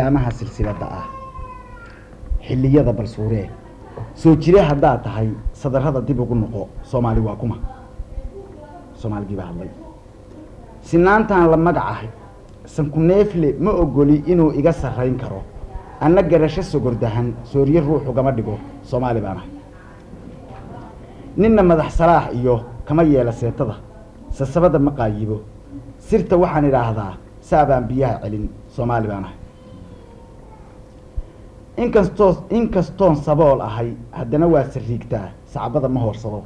laamaha silsilada ah xilliyada balsuure soo jire haddaa tahay sadarrada dib ugu noqo Soomaali waa kuma Soomaaligi baa hadlay sinaantan la magacahay sanku neefle ma ogoli inuu iga sarreyn karo anna garasho sogordahan sooriye ruuxu gama dhigo Soomaali baana ninna madax salaax iyo kama yeela seetada sasabada ma qaayibo sirta waxaan idhaahdaa saabaan biyaha celin Soomaali baana inkastoon sabool ahay haddana waa sariigtaa sacbada ma hoorsado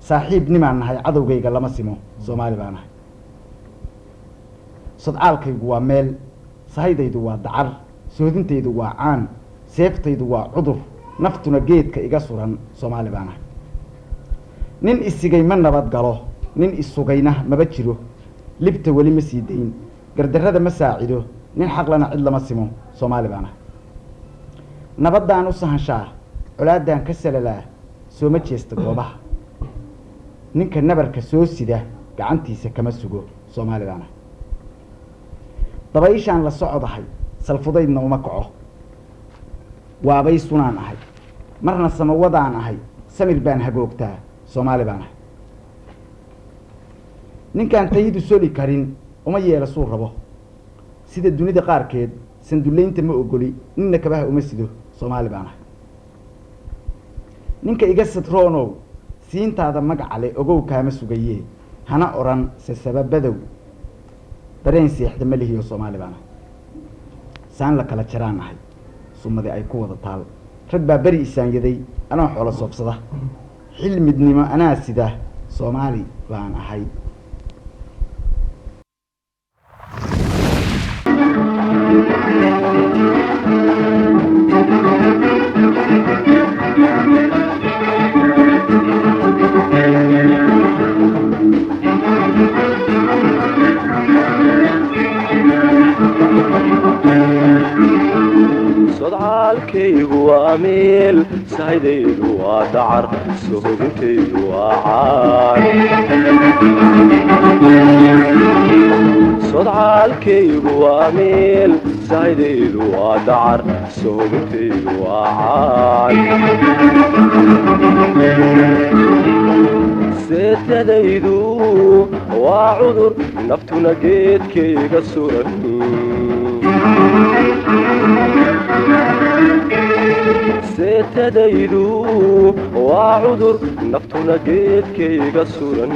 saaxiib nimaan nahay cadowgayga lama simo Soomaali baan nahay sodcaalkaygu waa meel sahaydaydu waa dacar soodintaydu waa caan seeftaydu waa cudur naftuna geedka iga suran Soomaali baan nahay nin isigay ma nabad galo nin isugayna maba jiro libta wali ma sii dayn gardarrada ma saacido nin xaqlana cid lama simo Soomaali baan nahay nabadaan u sahanshaa colaadaan ka salalaa soo ma jeesta goobaha ninka nabarka soo sida gacantiisa kama sugo Soomaali baan nahay dabayshaan la socdahay salfudaydna uma kaco waabay sunaan ahay marna samawadaan ahay samir baan hagoogtaa Soomaali baan nahay ninkaan tayidu soli karin uma yeela suu rabo sida dunida qaarkeed sanduleynta ma ogoli ninna kabaha uma sido Soomaali baan nahay ninka iga sadroonow siintaada magacale ogow kaama sugaye hana oran sababadow dareen seexda ma lihiyo Soomaali baan nahay saan la kala jiraan ahay sumadi ay ku wada taal rag baa bari isaanyaday anoo xoolo soobsada xil midnimo anaa sida Soomaali baan ahay sodcaalkaygu waa meel sahaydaydu waa dacar sohodintaydu waa caan sodcaalkaygu waa meel sahaydaydu waa dacar sohodintaydu waa caan seetadaydu waa cudur naftuna geedkayga suran seetadaydu waa cudur naftuna geedkayga suran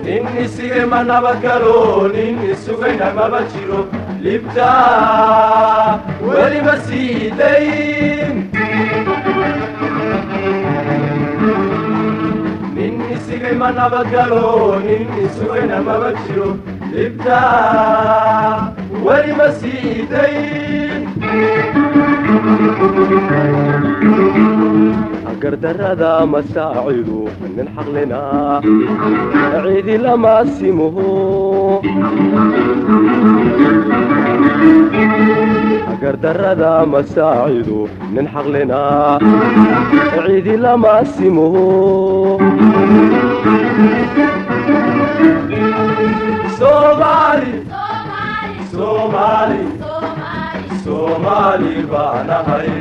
nin isigay ma nabadgalo nin isugayna maba jiro libta weli ma sii dayn nin isigay ma nabadgalo nin isugayna maba jiro libta weli ma sii dayn gardarrada ma saacido nin xaqlina cidi lama simuhu gardarrada ma saacido nin xaqlina cidi lama simuhu Somali Somali Somali baan nahay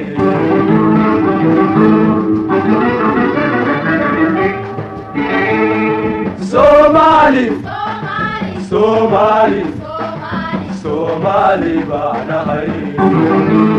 Somali Somali Somali baan nahay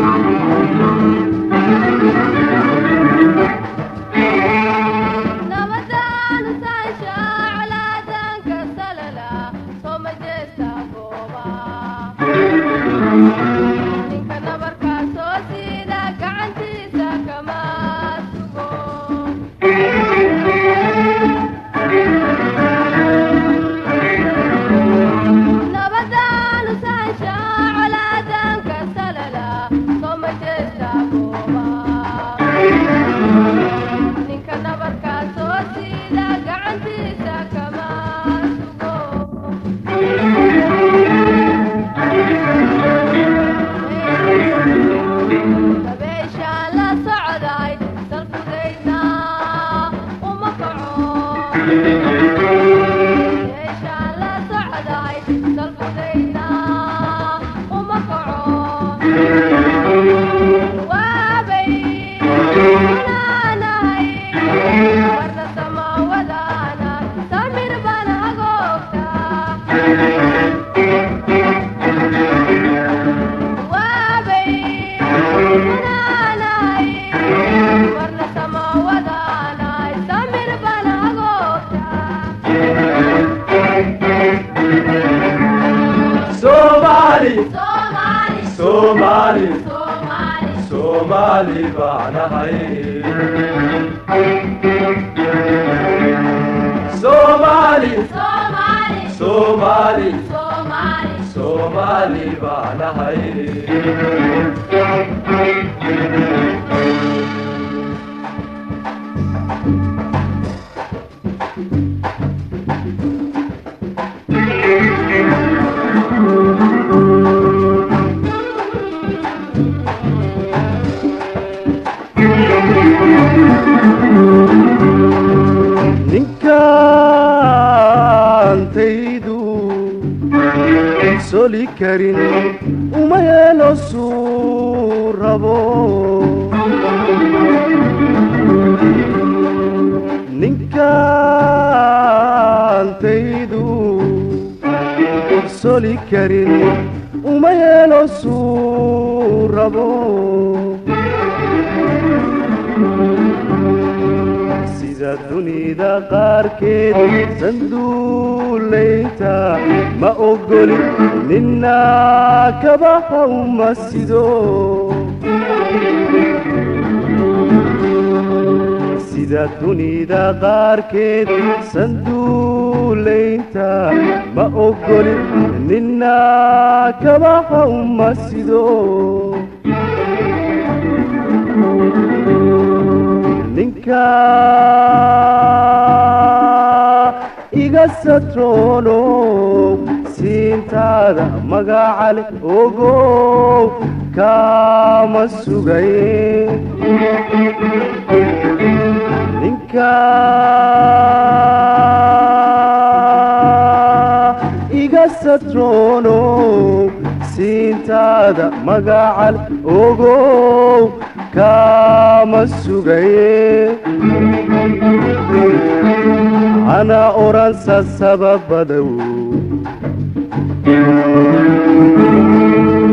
Somali, Somali baanahay. Somali, Somali, Somali baanahay. ninkaantaydu soli karin uma yeelo suu rabo ninkaantaydu soli karin uma yeelo suu rabo sida dunida qaarkeed sanduulayta ma ogoli nina kabaha uma sido sida dunida qaarkeed sanduulayta ma ogoli nina kabaha uma sido ninka iga satrono siintaada magacale ogow kama sugay ninka iga satrono siintaada magacale ogow kama sugay ana oransa sababadow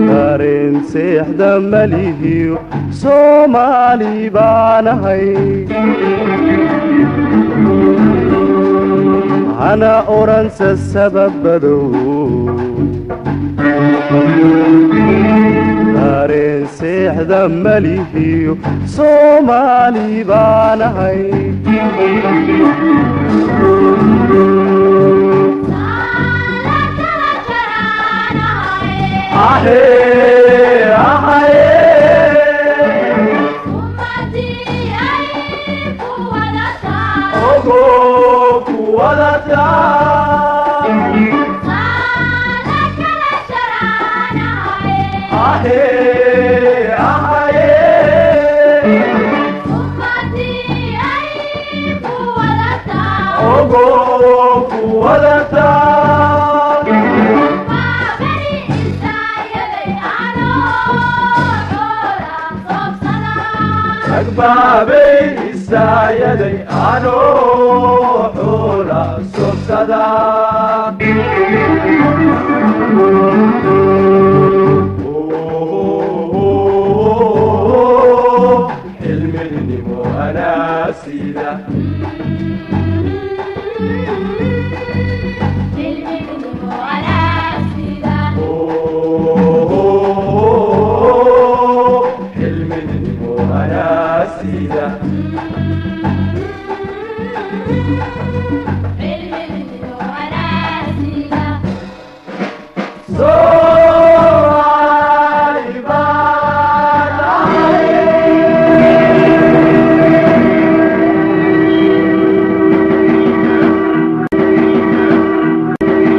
dareen seexda malihiyo Soomaali baanahay ana oransa sababadow dareen seexda malihiyo Soomaali baanahay أكبابي السايدي أنو حولا سبسدا حلم النمو أنا سيدة So